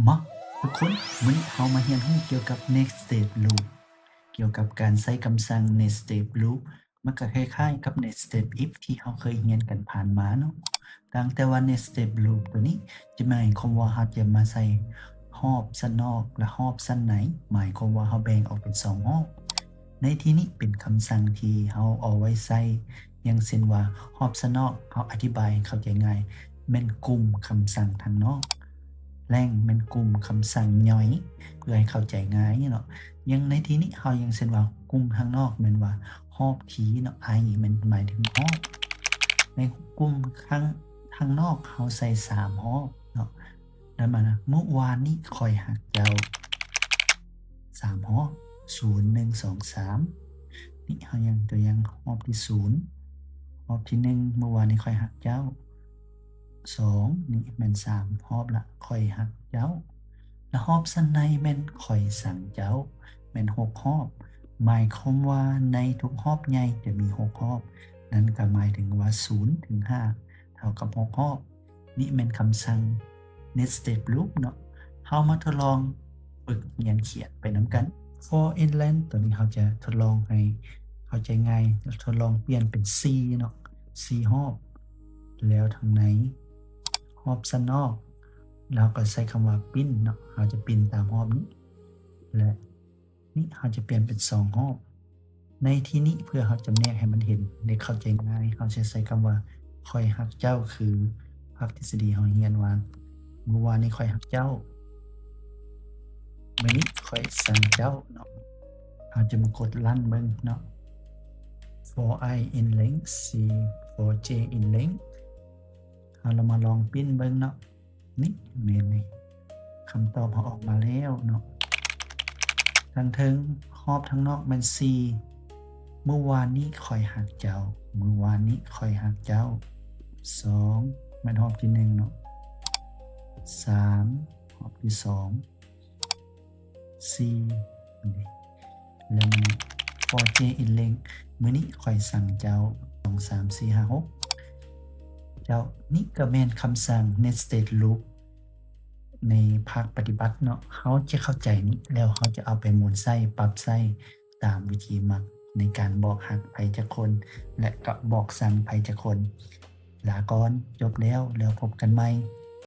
มาทุกคนมื้อนี้เรามาเรียนรู้เกี่ยวกับ nested loop เกี่ยวกับการใช้คำสั่ง nested loop มันก็คล้ายๆกับ nested if ที่เราเคยเรียนกันผ่านมาเนาะต่างแต่ว่า nested loop ตัวนี้จะหมายความว่าเราจะมาใส่รอบชั้นนอกและรอบชั้นในหมายความว่าเราแบ่งออกเป็น2รอบ ในที่นี้เป็นคำสั่งที่เราเอาไว้ใช้อย่างเช่นว่ารอบชั้นนอกเราอธิบายให้เข้าใจง่ายแม่นกลุ่มคำสั่งทางนอก แรงแม่นกลุ่มคำสั่งย่อยเพื่อให้เข้าใจง่ายเนาะอย่างในที่นี้เราอย่างเช่นว่ากลุ่มข้างนอกแม่นว่ารอบที่เนาะ I มันหมายถึงรอบในกลุ่มข้างนอกเราใส่3รอบเนาะแล้วมานะเมื่อวานนี้ข้อยรักเจ้า3รอบ0 1 2 3นี่เรายังตัวอย่างรอบที่0รอบที่1เมื่อวานนี้ข้อยรักเจ้า 2นี่แม่น3รอบละข้อยรักเจ้าแล้วรอบซั้นในแม่นข้อยสั่งเจ้าแม่น6รอบหมายความว่าในทุกรอบใหญ่จะมี6รอบนั่นก็หมายถึงว่า0ถึง5เท่ากับ6รอบนี่แม่นคำสั่ง nested loop เนาะเรามาทดลองฝึกเรียนเขียนไปนำกัน for inline ตัวนี้เราจะทดลองให้เข้าใจง่ายทดลองเปลี่ยนเป็น C เนาะ C รอบแล้วทางในรอบชั้นนอกเราก็ใช้คำว่าปิ้นเนาะเราจะปิ้นตามรอบนี้และนี่เราจะเปลี่ยนเป็น2รอบในที่นี้เพื่อเราจำแนกให้มันเห็นได้เข้าใจง่ายเราจะใช้คำว่าข้อยรักเจ้าคือภาคทฤษฎีเราเรียนว่าเมื่อวานนี้ข้อยรักเจ้ามื้อนี้ข้อยสั่งเจ้าเนาะเราจะมากดรันเบิ่งเนาะ for I in length C for J in length เรามาลองปิ้นเบิ่งเนาะนี่แม่นนี่คำตอบเราออกมาแล้วเนาะทางเทิงรอบทางนอกแม่น C เมื่อวานนี้ข้อยรักเจ้าเมื่อวานนี้ข้อยรักเจ้า2แม่นรอบที่1เนาะ3รอบที่2 4นี่แล้วมื้อนี้ for J in length มื้อนี้ข้อยสั่งเจ้า2 3 4 5 6เจ้านี่ก็แม่นคำสั่ง nested loop ในภาคปฏิบัติเนาะเราจะเข้าใจนี้แล้วเราจะเอาไปหมุนใช้ปรับใช้ตามวิธีมักในการบอกรักไผจักคน และก็บอกสั่งไผจักคน ลาก่อนจบแล้วพบกันใหม่